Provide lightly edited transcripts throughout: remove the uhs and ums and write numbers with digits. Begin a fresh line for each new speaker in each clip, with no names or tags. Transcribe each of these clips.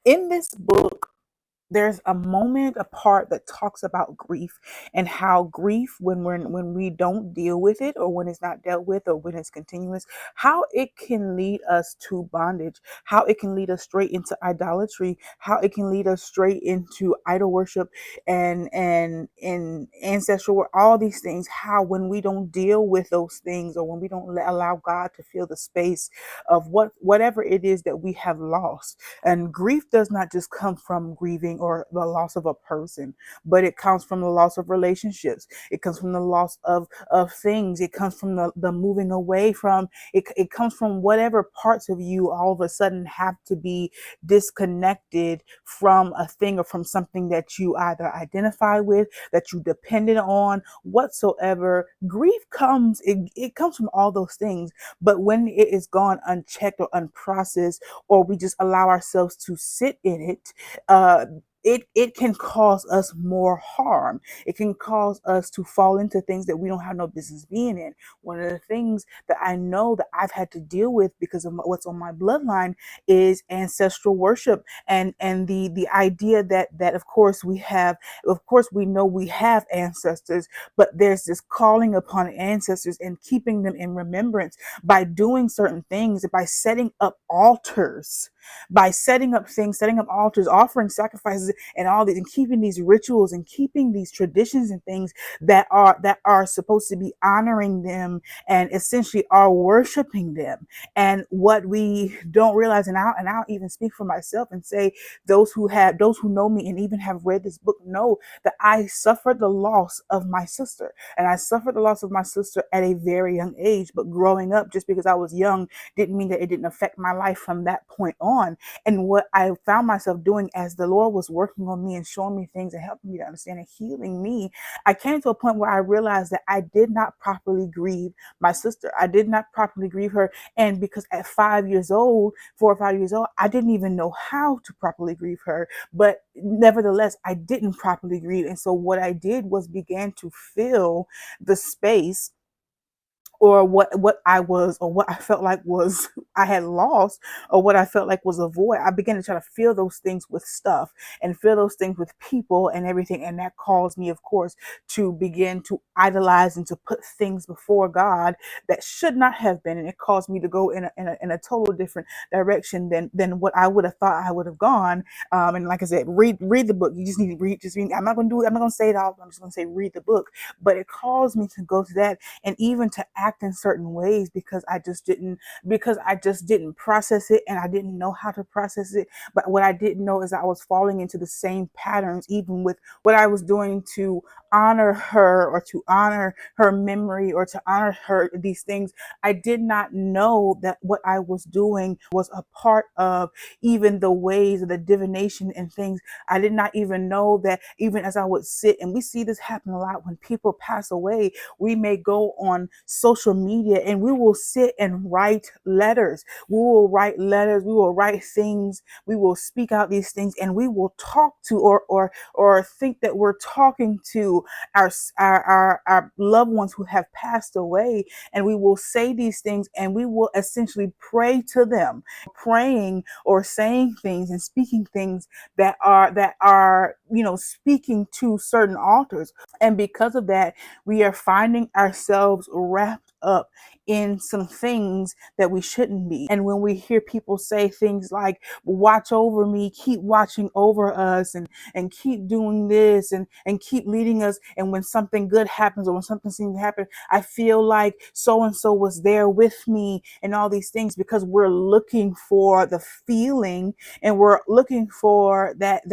In this book, there's a moment, a part that talks about grief and how grief, when we don't deal with it, or when it's not dealt with, or when it's continuous, how it can lead us to bondage, how it can lead us straight into idolatry, how it can lead us straight into idol worship and ancestral work, all these things. How when we don't deal with those things, or when we don't allow God to fill the space of whatever it is that we have lost. And grief does not just come from grieving or the loss of a person, but it comes from the loss of relationships. It comes from the loss of things. It comes from the moving away from it. It comes from whatever parts of you all of a sudden have to be disconnected from a thing or from something that you either identify with, that you depended on, whatsoever. Grief comes, it comes from all those things. But when it is gone unchecked or unprocessed, or we just allow ourselves to sit in it, uh, it can cause us more harm. It can cause us to fall into things that we don't have no business being in. One of the things that I know that I've had to deal with because of what's on my bloodline is ancestral worship, and the idea that of course we have, of course we know we have ancestors, but there's this calling upon ancestors and keeping them in remembrance by doing certain things, by setting up altars, by setting up things, setting up altars, offering sacrifices and all these, and keeping these rituals and keeping these traditions and things that are supposed to be honoring them and essentially are worshiping them. And what we don't realize, and I'll even speak for myself and say, those who know me and even have read this book know that I suffered the loss of my sister. And I suffered the loss of my sister at a very young age. But growing up, just because I was young, didn't mean that it didn't affect my life from that point on. And what I found myself doing as the Lord was working on me and showing me things and helping me to understand and healing me, I came to a point where I realized that I did not properly grieve my sister. I did not properly grieve her. And because at 5 years old, 4 or 5 years old, I didn't even know how to properly grieve her. But nevertheless, I didn't properly grieve. And so what I did was began to fill the space, or what I was, or what I felt like was I had lost, or what I felt like was a void. I began to try to fill those things with stuff and fill those things with people and everything. And that caused me, of course, to begin to idolize and to put things before God that should not have been. And it caused me to go in a total different direction than what I would have thought I would have gone. And like I said, read the book. You just need to read. Just read. I'm not gonna say it all. I'm just gonna say read the book. But it caused me to go to that, and even to act in certain ways because I just didn't process it, and I didn't know how to process it. But what I didn't know is I was falling into the same patterns, even with what I was doing to honor her, or to honor her memory, or to honor her, these things. I did not know that what I was doing was a part of even the ways of the divination and things. I did not even know that, even as I would sit, and we see this happen a lot when people pass away, we may go on social media and we will sit and write letters. We will write letters, we will write things, we will speak out these things, and we will talk to, or think that we're talking to our loved ones who have passed away. And we will say these things, and we will essentially pray to them, praying or saying things and speaking things that are speaking to certain altars. And because of that, we are finding ourselves wrapped up in some things that we shouldn't be. And when we hear people say things like, watch over me, keep watching over us, and keep doing this, and keep leading us, and when something good happens, or when something seems to happen, I feel like so and so was there with me, and all these things, because we're looking for the feeling, and we're looking for that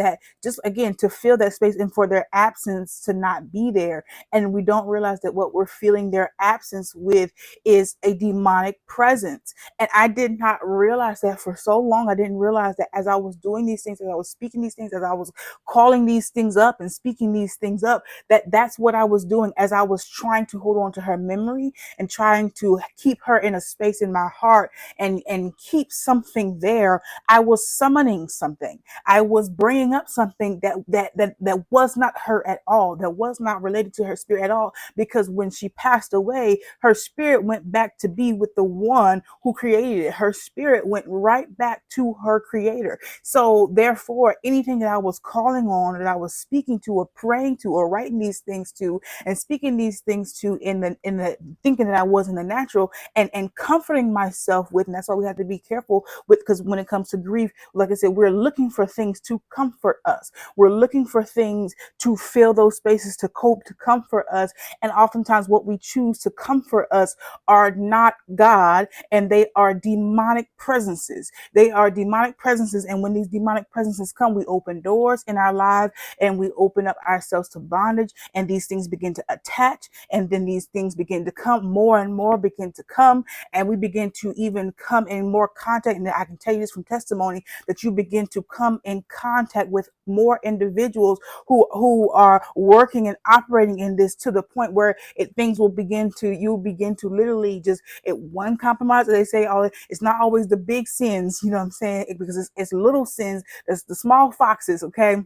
just again to fill that space, and for their absence to not be there. And we don't realize that what we're feeling their absence with is a demonic presence. And I did not realize that for so long. I didn't realize that as I was doing these things, as I was speaking these things, as I was calling these things up and speaking these things up, that's what I was doing, as I was trying to hold on to her memory and trying to keep her in a space in my heart, and keep something there. I was summoning something. I was bringing up something that was not her at all, that was not related to her spirit at all. Because when she passed away, her spirit went back to be with the one who created it. Her spirit went right back to her creator. So therefore, anything that I was calling on, that I was speaking to or praying to or writing these things to and speaking these things to in the thinking that I was in the natural and comforting myself with, and that's why we have to be careful with, because when it comes to grief, like I said, we're looking for things to comfort us. We're looking for things to fill those spaces, to cope, to comfort us. And oftentimes what we choose to comfort us are not God, and they are demonic presences. They are demonic presences. And when these demonic presences come, we open doors in our lives and we open up ourselves to bondage, and these things begin to attach, and then these things begin to come, more and more begin to come, and we begin to even come in more contact. And I can tell you this from testimony, that you begin to come in contact with more individuals who are working and operating in this, to the point where things will begin to, you begin to literally just, one compromise, they say, oh, it's not always the big sins, you know what I'm saying, because it's little sins, that's the small foxes, okay,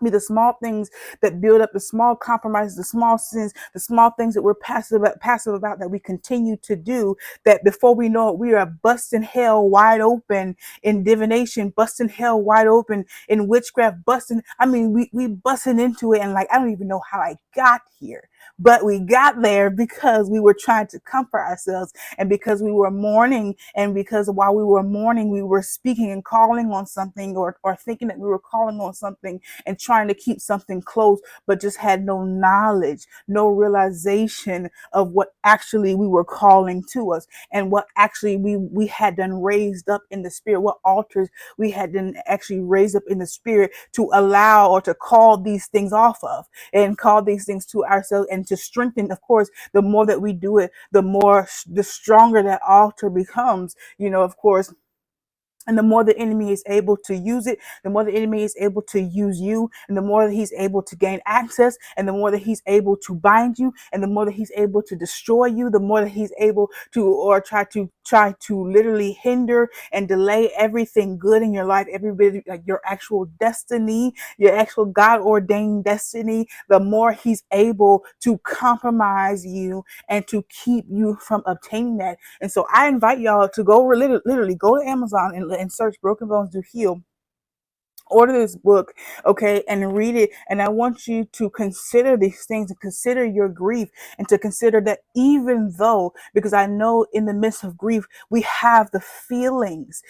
be the small things that build up, the small compromises, the small sins, the small things that we're passive about, that we continue to do, that before we know it, we are busting hell wide open in divination, busting hell wide open in witchcraft, busting, I mean, we busting into it, and like, I don't even know how I got here. But we got there because we were trying to comfort ourselves, and because we were mourning, and because while we were mourning, we were speaking and calling on something, or thinking that we were calling on something and trying to keep something close, but just had no knowledge, no realization of what actually we were calling to us, and what actually we had done raised up in the spirit, what altars we had done actually raised up in the spirit to allow or to call these things off of, and call these things to ourselves, and to strengthen. Of course, the more that we do it, the stronger that altar becomes, of course. And the more the enemy is able to use it, the more the enemy is able to use you, and the more that he's able to gain access, and the more that he's able to bind you, and the more that he's able to destroy you, the more that he's able to, or try to literally hinder and delay everything good in your life, every bit, like your actual destiny, your actual God ordained destiny, the more he's able to compromise you and to keep you from obtaining that. And so I invite y'all to go literally go to Amazon and search Broken Bones Do Heal. Order this book, okay, and read it. And I want you to consider these things, and consider your grief, and to consider that, even though, because I know in the midst of grief, we have the feelings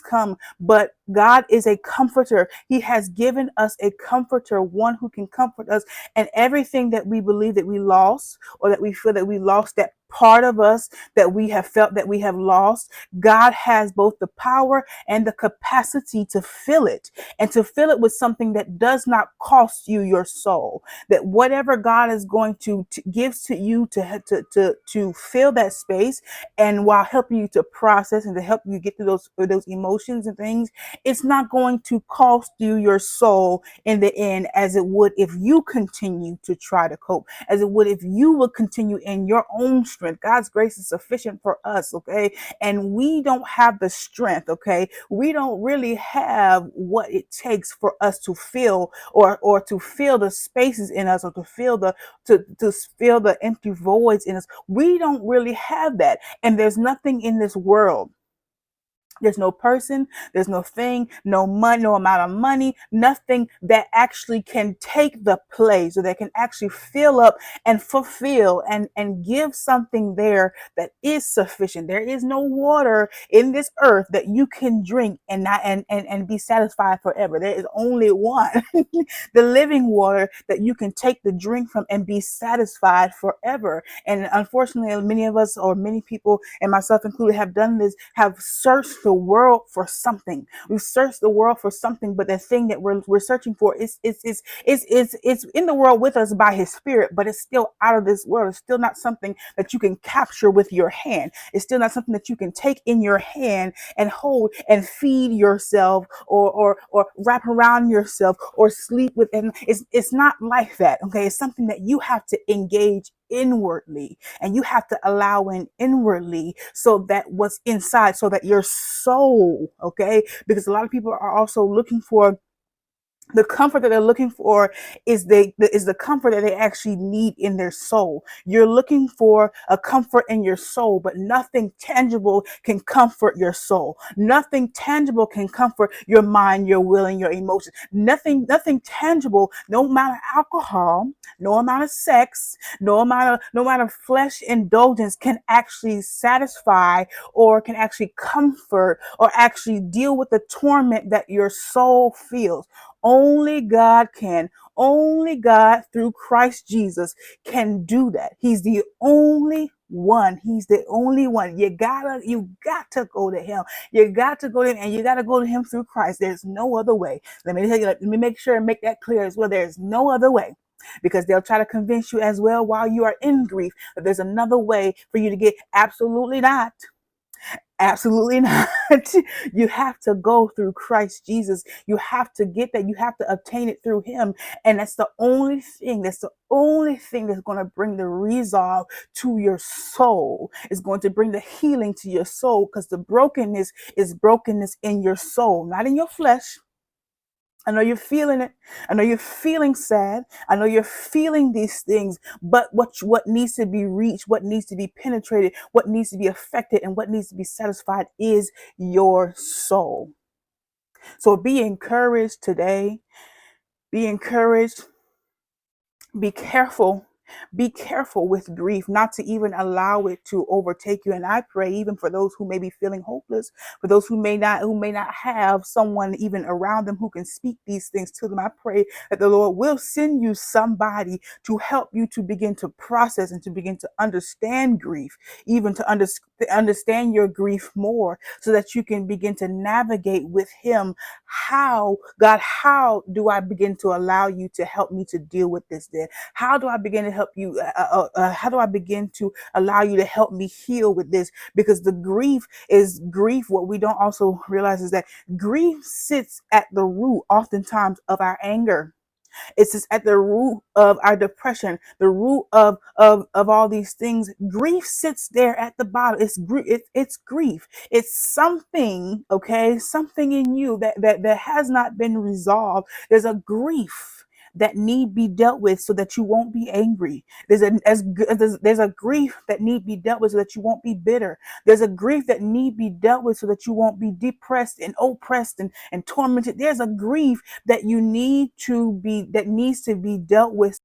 come, but God is a comforter. He has given us a comforter, one who can comfort us. And everything that we believe that we lost, or that we feel that we lost, that part of us that we have felt that we have lost, God has both the power and the capacity to fill it, and to fill it with something that does not cost you your soul. That whatever God is going to gives to you to fill that space, and while helping you to process and to help you get through those emotions and things, it's not going to cost you your soul in the end, as it would if you continue to try to cope, as it would if you would continue in your own strength. God's grace is sufficient for us, okay? And we don't have the strength, okay? We don't really have what it takes for us to fill, or to fill the spaces in us, or to fill to fill the empty voids in us. We don't really have that. And there's nothing in this world, there's no person, there's no thing, no money, no amount of money, nothing that actually can take the place, or that can actually fill up and fulfill and give something there that is sufficient. There is no water in this earth that you can drink and not and be satisfied forever. There is only one, the living water that you can take the drink from and be satisfied forever. And unfortunately, many of us, or many people, and myself included, have done this, have searched the world for something. We've searched the world for something, but the thing that we're searching for is in the world with us by his spirit, but it's still out of this world. It's still not something that you can capture with your hand. It's still not something that you can take in your hand and hold and feed yourself, or wrap around yourself, or sleep with. And it's not like that, okay? It's something that you have to engage inwardly, and you have to allow in inwardly, so that what's inside, so that your soul, okay, because a lot of people are also looking for The comfort that they're looking for is the comfort that they actually need in their soul. You're looking for a comfort in your soul, but nothing tangible can comfort your soul. Nothing tangible can comfort your mind, your will, and your emotions. Nothing tangible, no amount of alcohol, no amount of sex, no amount of flesh indulgence can actually satisfy or can actually comfort or actually deal with the torment that your soul feels. Only God can. Only God through Christ Jesus can do that. He's the only one. He's the only one. You got to go to him. You got to go to him, and you got to go to him through Christ. There's no other way. Let me tell you, let me make sure and make that clear as well. There's no other way. Because they'll try to convince you as well while you are in grief that there's another way for you to get. Absolutely not. Absolutely not. You have to go through Christ Jesus. You have to get that. You have to obtain it through him. And that's the only thing. That's the only thing that's going to bring the resolve to your soul. It's going to bring the healing to your soul, because the brokenness is brokenness in your soul, not in your flesh. I know you're feeling it. I know you're feeling sad. I know you're feeling these things, but what needs to be reached, what needs to be penetrated, what needs to be affected, and what needs to be satisfied is your soul. So be encouraged today. Be encouraged. Be careful. Be careful with grief, not to even allow it to overtake you. And I pray, even for those who may be feeling hopeless, for those who may not have someone even around them who can speak these things to them, I pray that the Lord will send you somebody to help you to begin to process and to begin to understand grief, even to understand your grief more, so that you can begin to navigate with him. How do I begin to allow you to help me to deal with this then? How do I begin to help you? How do I begin to allow you to help me heal with this? Because the grief is grief. What we don't also realize is that grief sits at the root, oftentimes, of our anger. It's just at the root of our depression, the root of all these things. Grief sits there at the bottom. It's grief. It's something, okay, something in you that has not been resolved. There's a grief that need be dealt with so that you won't be angry. There's a grief that need be dealt with so that you won't be bitter. There's a grief that need be dealt with so that you won't be depressed and oppressed and tormented. There's a grief that needs to be dealt with